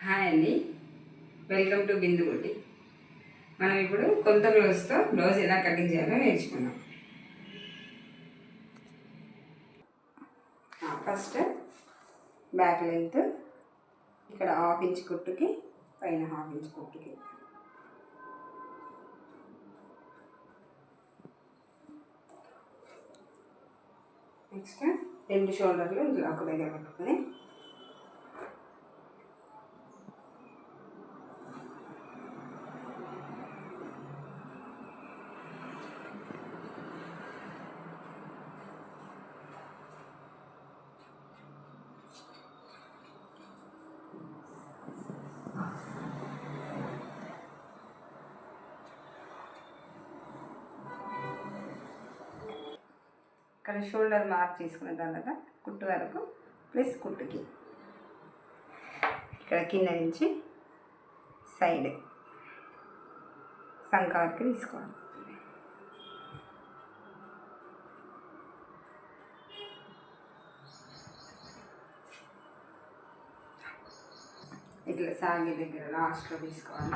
Hi అండి, welcome to బిందు బుట్టి. మనం ఇప్పుడు కొత్త బ్లౌజ్ ఎలా కటింగ్ చేయాలో నేర్చుకున్నాం. ఫస్ట్ బ్యాక్ లెంత్ ఇక్కడ 1/2 ఇంచ్ కుట్టుకి, పైన 1/2 ఇంచ్ కుట్టుకి. నెక్స్ట్ 2 షోల్డర్లు ఇలా ఒక దగ్గర పెట్టుకుని ఇక్కడ షోల్డర్ మార్క్ చేసుకున్న తర్వాత కుట్టు వరకు ప్లస్ కుట్టుకి ఇక్కడ కింద నుంచి సైడ్ సంక వరకు తీసుకోవాలి. ఇట్లా సాగే దగ్గర లాస్ట్లో తీసుకోవాలి.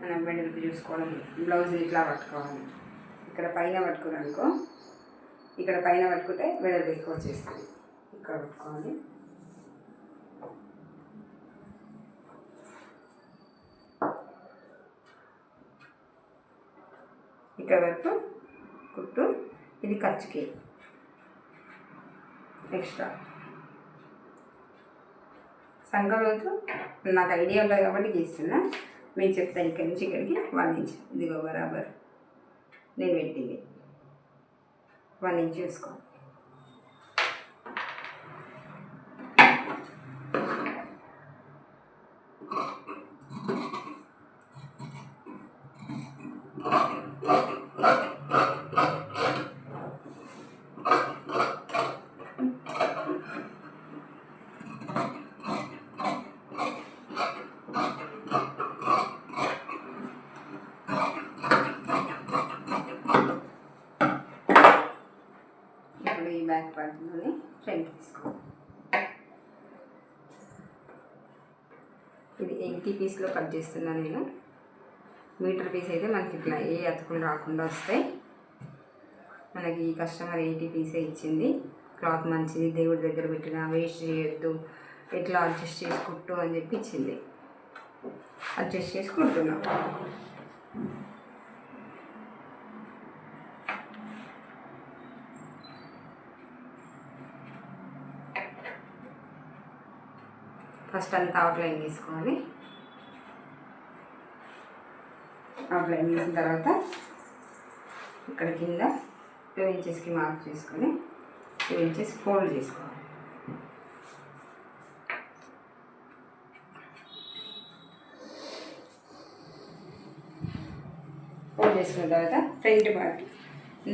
మనం వెడల్పు చూసుకోవడం, బ్లౌజ్ ఇట్లా పట్టుకోవాలి. ఇక్కడ పైన పట్టుకోవాలనుకో, ఇక్కడ పైన పట్టుకుంటే వెడల్పు ఎక్కువ వచ్చేస్తుంది. ఇక్కడ పట్టుకోవాలి. ఇక్కడ వరకు కుట్టు, ఇది ఖర్చుకి ఎక్స్ట్రా. సంఖ్యలోతు నాకు ఐడియా ఉంటుంది కాబట్టి గీస్తున్నా. మీకు చెప్తాను. ఇక్కడి నుంచి ఇక్కడికి 1 ఇంచ్, ఇదిగో బరాబర్ నేను పెట్టింది 1 ఇంచ్ చూసుకోండి. ఈ బ్యాక్ పార్ట్లోనే ఫ్రంట్ తీసుకోవాలి. ఇది 80 పీస్లో కట్ చేస్తున్నాను నేను. మీటర్ పీస్ అయితే మనకి ఇట్లా ఏ అతుకులు రాకుండా వస్తాయి. మనకి ఈ కస్టమర్ 80 పీసే ఇచ్చింది. క్లాత్ మంచిది, దేవుడి దగ్గర పెట్టిన వేస్ట్ చేయొద్దు, ఎట్లా అడ్జస్ట్ చేసి కుట్టు అని చెప్పి ఇచ్చింది. అడ్జస్ట్ చేసి కుడుతున్నాం. ఫస్ట్ అంతా అవుట్లైన్ తీసుకోవాలి. అవుట్లైన్ తీసిన తర్వాత ఇక్కడ కింద 2 ఇంచెస్కి మార్క్ చేసుకొని 2 ఇంచెస్ ఫోల్డ్ చేసుకోవాలి. ఫోల్డ్ చేసుకున్న తర్వాత ఫ్రంట్ పార్ట్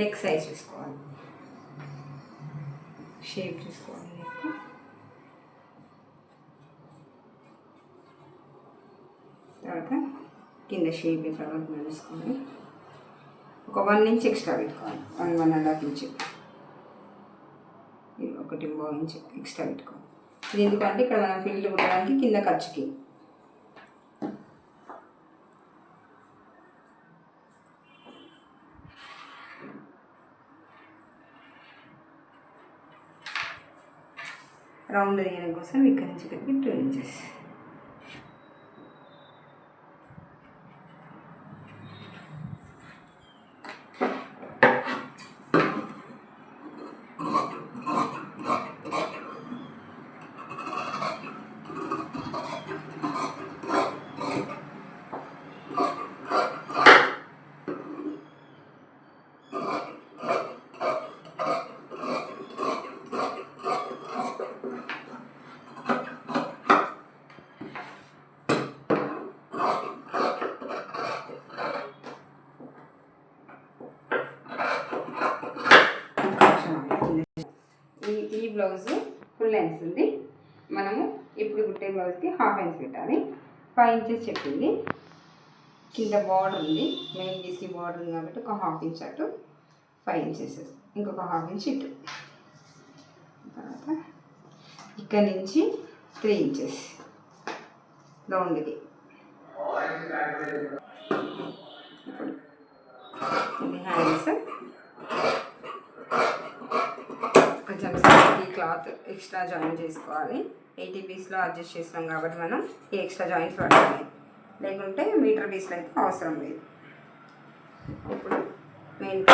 నెక్ సైజ్ చూసుకోవాలి, షేప్ చూసుకోవాలి. నెక్ తర్వాత కింద షేప్ తర్వాత వేసుకొని ఒక 1 ఇంచ్ ఎక్స్ట్రా పెట్టుకోవాలి. 1.5 ఇంచ్, ఇది 1.5 ఇంచ్ ఎక్స్ట్రా పెట్టుకోవాలి. ఇది ఎందుకంటే ఇక్కడ మనం ఫిల్ట్ కుట్టడానికి కింద ఖర్చుకి. రౌండ్ తీయడం కోసం ఇక్కడ నుంచి ఇక్కడికి 2 ఇంచెస్. ఈ బ్లౌజ్ ఫుల్ లెన్స్ ఉంది. మనము ఇప్పుడు కుట్టే బ్లౌజ్కి 1/2 ఇంచ్ పెట్టాలి. 5 ఇంచెస్ చెప్పింది. కింద బార్డర్ ఉంది, మెయిన్ పీస్కి బార్డర్ ఉంది కాబట్టి ఒక 1/2 ఇంచ్ అటు, 5 ఇంచెస్, ఇంకొక 1/2 ఇంచ్ ఇటు. తర్వాత ఇక్కడ నుంచి 3 ఇంచెస్ రౌండ్కి. ఇది హ్యాండ్స్. కొంచెం ఈ క్లాత్ ఎక్స్ట్రా జాయిన్ చేసుకోవాలి. 80 పీస్లో అడ్జస్ట్ చేస్తాం కాబట్టి మనం ఈ ఎక్స్ట్రా జాయింట్స్ పడాలి, లేకుంటే మీటర్ పీస్లో అయితే అవసరం లేదు. ఇప్పుడు మెయిన్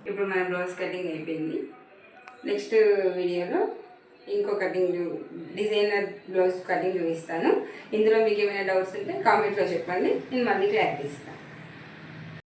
ఇప్పుడు మన బ్లౌజ్ కటింగ్ అయిపోయింది. నెక్స్ట్ వీడియోలో ఇంకో కటింగ్ డిజైనర్ బ్లౌజ్ కటింగ్ చూపిస్తాను. ఇందులో మీకు ఏమైనా డౌట్స్ ఉంటే కామెంట్లో చెప్పండి, నేను మళ్ళీ క్లారిటీ ఇస్తాను.